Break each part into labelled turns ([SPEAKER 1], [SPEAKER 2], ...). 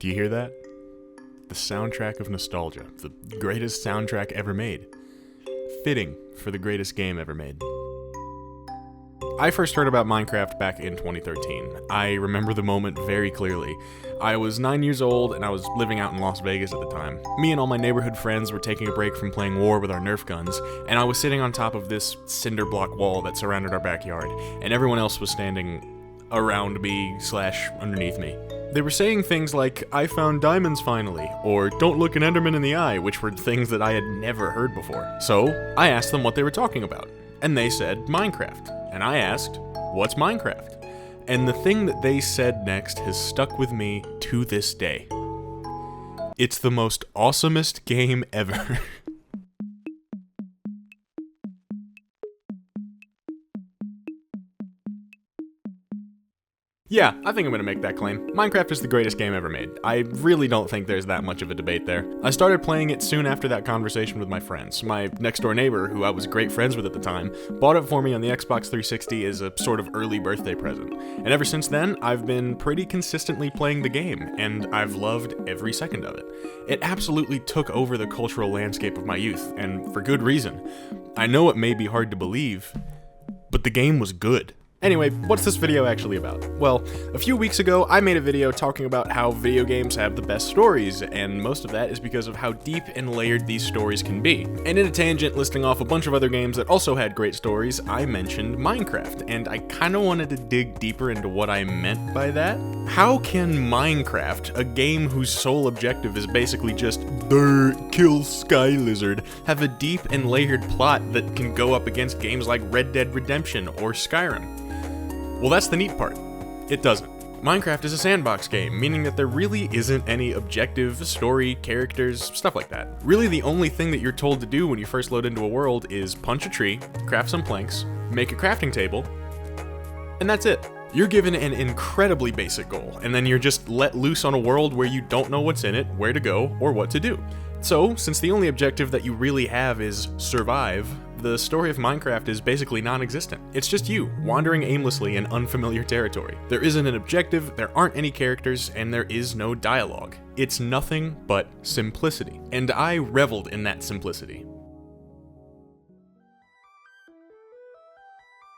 [SPEAKER 1] Do you hear that? The soundtrack of nostalgia. The greatest soundtrack ever made. Fitting for the greatest game ever made. I first heard about Minecraft back in 2013. I remember the moment very clearly. I was 9 years old and I was living out in Las Vegas at the time. Me and all my neighborhood friends were taking a break from playing war with our Nerf guns, and I was sitting on top of this cinder block wall that surrounded our backyard, and everyone else was standing around me / underneath me. They were saying things like, "I found diamonds finally," or "Don't look an Enderman in the eye," which were things that I had never heard before. So, I asked them what they were talking about, and they said Minecraft. And I asked, "What's Minecraft?" And the thing that they said next has stuck with me to this day. It's the most awesomest game ever. Yeah, I think I'm gonna make that claim. Minecraft is the greatest game ever made. I really don't think there's that much of a debate there. I started playing it soon after that conversation with my friends. My next door neighbor, who I was great friends with at the time, bought it for me on the Xbox 360 as a sort of early birthday present. And ever since then, I've been pretty consistently playing the game, and I've loved every second of it. It absolutely took over the cultural landscape of my youth, and for good reason. I know it may be hard to believe, but the game was good. Anyway, what's this video actually about? Well, a few weeks ago, I made a video talking about how video games have the best stories, and most of that is because of how deep and layered these stories can be. And in a tangent listing off a bunch of other games that also had great stories, I mentioned Minecraft, and I kinda wanted to dig deeper into what I meant by that. How can Minecraft, a game whose sole objective is basically just kill Sky Lizard, have a deep and layered plot that can go up against games like Red Dead Redemption or Skyrim? Well, that's the neat part. It doesn't. Minecraft is a sandbox game, meaning that there really isn't any objective, story, characters, stuff like that. Really, the only thing that you're told to do when you first load into a world is punch a tree, craft some planks, make a crafting table, and that's it. You're given an incredibly basic goal, and then you're just let loose on a world where you don't know what's in it, where to go, or what to do. So, since the only objective that you really have is survive, the story of Minecraft is basically non-existent. It's just you, wandering aimlessly in unfamiliar territory. There isn't an objective, there aren't any characters, and there is no dialogue. It's nothing but simplicity. And I reveled in that simplicity.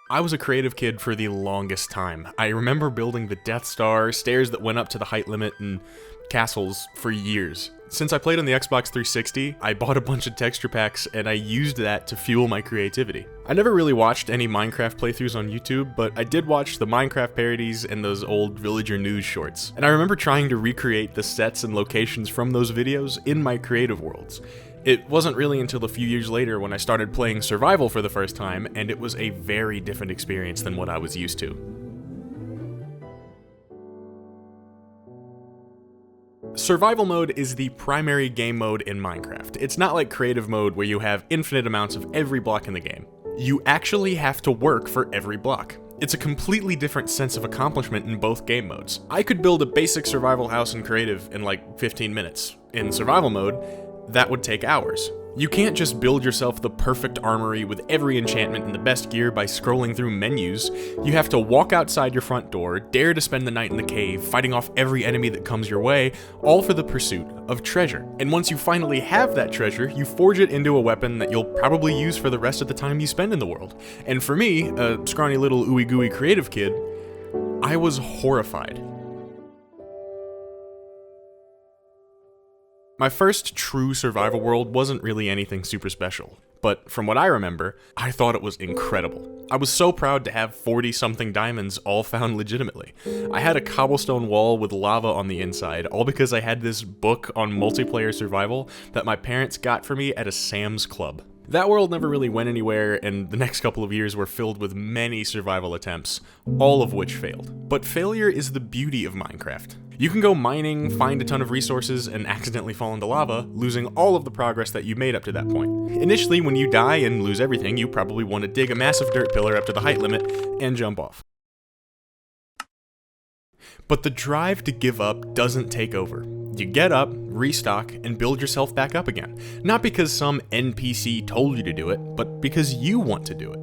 [SPEAKER 1] I was a creative kid for the longest time. I remember building the Death Star, stairs that went up to the height limit, and castles for years. Since I played on the Xbox 360, I bought a bunch of texture packs and I used that to fuel my creativity. I never really watched any Minecraft playthroughs on YouTube, but I did watch the Minecraft parodies and those old villager news shorts. And I remember trying to recreate the sets and locations from those videos in my creative worlds. It wasn't really until a few years later when I started playing survival for the first time, and it was a very different experience than what I was used to. Survival mode is the primary game mode in Minecraft. It's not like creative mode where you have infinite amounts of every block in the game. You actually have to work for every block. It's a completely different sense of accomplishment in both game modes. I could build a basic survival house in creative in like 15 minutes. In survival mode, that would take hours. You can't just build yourself the perfect armory with every enchantment and the best gear by scrolling through menus. You have to walk outside your front door, dare to spend the night in the cave, fighting off every enemy that comes your way, all for the pursuit of treasure. And once you finally have that treasure, you forge it into a weapon that you'll probably use for the rest of the time you spend in the world. And for me, a scrawny little ooey gooey creative kid, I was horrified. My first true survival world wasn't really anything super special, but from what I remember, I thought it was incredible. I was so proud to have 40-something diamonds all found legitimately. I had a cobblestone wall with lava on the inside, all because I had this book on multiplayer survival that my parents got for me at a Sam's Club. That world never really went anywhere, and the next couple of years were filled with many survival attempts, all of which failed. But failure is the beauty of Minecraft. You can go mining, find a ton of resources, and accidentally fall into lava, losing all of the progress that you made up to that point. Initially, when you die and lose everything, you probably want to dig a massive dirt pillar up to the height limit and jump off. But the drive to give up doesn't take over. You get up, restock, and build yourself back up again. Not because some NPC told you to do it, but because you want to do it.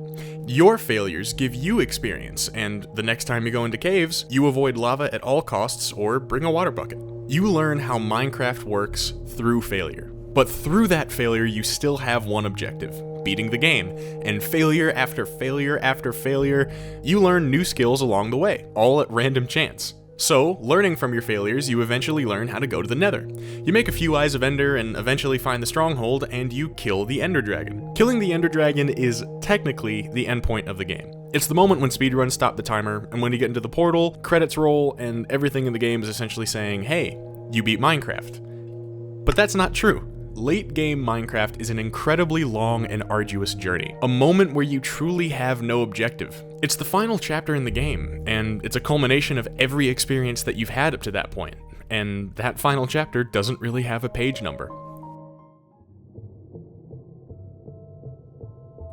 [SPEAKER 1] Your failures give you experience, and the next time you go into caves, you avoid lava at all costs or bring a water bucket. You learn how Minecraft works through failure. But through that failure, you still have one objective: beating the game. And failure after failure after failure, you learn new skills along the way, all at random chance. So, learning from your failures, you eventually learn how to go to the Nether. You make a few Eyes of Ender and eventually find the stronghold, and you kill the Ender Dragon. Killing the Ender Dragon is technically the endpoint of the game. It's the moment when speedruns stop the timer, and when you get into the portal, credits roll, and everything in the game is essentially saying, hey, you beat Minecraft. But that's not true. Late game Minecraft is an incredibly long and arduous journey, a moment where you truly have no objective. It's the final chapter in the game, and it's a culmination of every experience that you've had up to that point, and that final chapter doesn't really have a page number.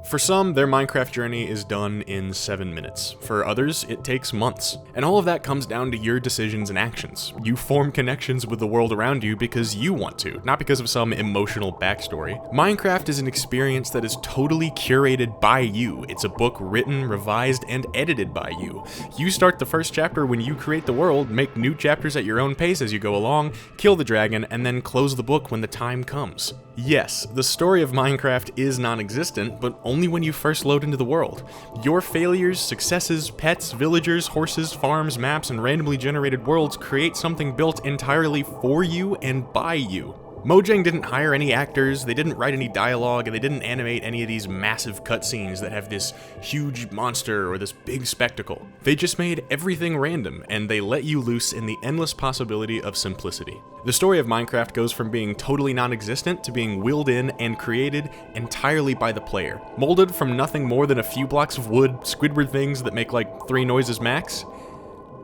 [SPEAKER 1] For some, their Minecraft journey is done in 7 minutes. For others, it takes months. And all of that comes down to your decisions and actions. You form connections with the world around you because you want to, not because of some emotional backstory. Minecraft is an experience that is totally curated by you. It's a book written, revised, and edited by you. You start the first chapter when you create the world, make new chapters at your own pace as you go along, kill the dragon, and then close the book when the time comes. Yes, the story of Minecraft is non-existent, but only when you first load into the world. Your failures, successes, pets, villagers, horses, farms, maps, and randomly generated worlds create something built entirely for you and by you. Mojang didn't hire any actors, they didn't write any dialogue, and they didn't animate any of these massive cutscenes that have this huge monster or this big spectacle. They just made everything random, and they let you loose in the endless possibility of simplicity. The story of Minecraft goes from being totally non-existent to being willed in and created entirely by the player. Molded from nothing more than a few blocks of wood, Squidward things that make like 3 noises max,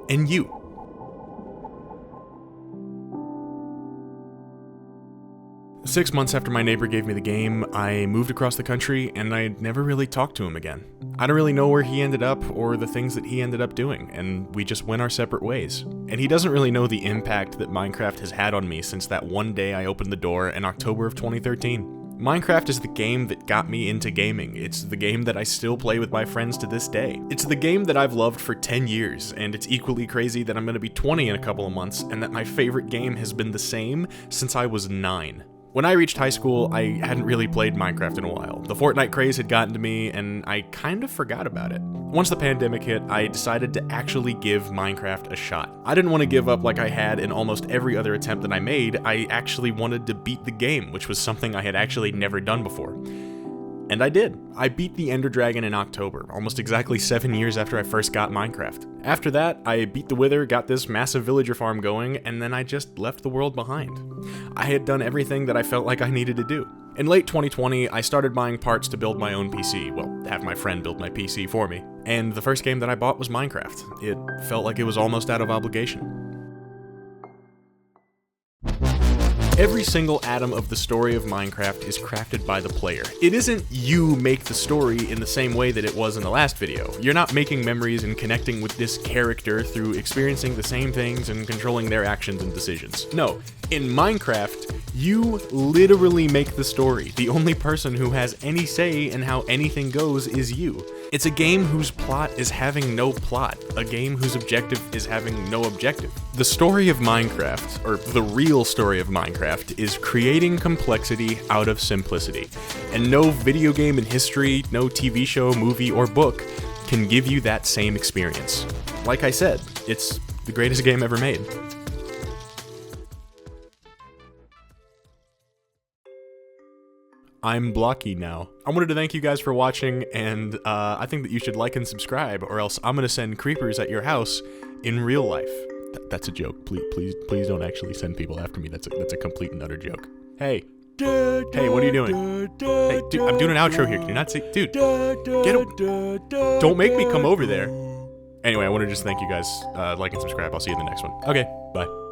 [SPEAKER 1] and you. Six months after my neighbor gave me the game, I moved across the country and I never really talked to him again. I don't really know where he ended up or the things that he ended up doing, and we just went our separate ways. And he doesn't really know the impact that Minecraft has had on me since that one day I opened the door in October of 2013. Minecraft is the game that got me into gaming. It's the game that I still play with my friends to this day. It's the game that I've loved for 10 years, and it's equally crazy that I'm gonna be 20 in a couple of months, and that my favorite game has been the same since I was 9. When I reached high school, I hadn't really played Minecraft in a while. The Fortnite craze had gotten to me, and I kind of forgot about it. Once the pandemic hit, I decided to actually give Minecraft a shot. I didn't want to give up like I had in almost every other attempt that I made. I actually wanted to beat the game, which was something I had actually never done before. And I did. I beat the Ender Dragon in October, almost exactly 7 years after I first got Minecraft. After that, I beat the Wither, got this massive villager farm going, and then I just left the world behind. I had done everything that I felt like I needed to do. In late 2020, I started buying parts to build my own PC, well, have my friend build my PC for me. And the first game that I bought was Minecraft. It felt like it was almost out of obligation. Every single atom of the story of Minecraft is crafted by the player. It isn't you make the story in the same way that it was in the last video. You're not making memories and connecting with this character through experiencing the same things and controlling their actions and decisions. No, in Minecraft, you literally make the story. The only person who has any say in how anything goes is you. It's a game whose plot is having no plot, a game whose objective is having no objective. The story of Minecraft, or the real story of Minecraft, is creating complexity out of simplicity. And no video game in history, no TV show, movie, or book can give you that same experience. Like I said, it's the greatest game ever made. I'm blocky now. I wanted to thank you guys for watching, and I think that you should like and subscribe, or else I'm gonna send creepers at your house in real life. That's a joke. Please don't actually send people after me. That's a complete and utter joke. Hey, what are you doing? Hey, dude, I'm doing an outro here. Can you not see? Dude, get him. Don't make me come over there. Anyway, I want to just thank you guys. Like and subscribe. I'll see you in the next one. Okay, bye.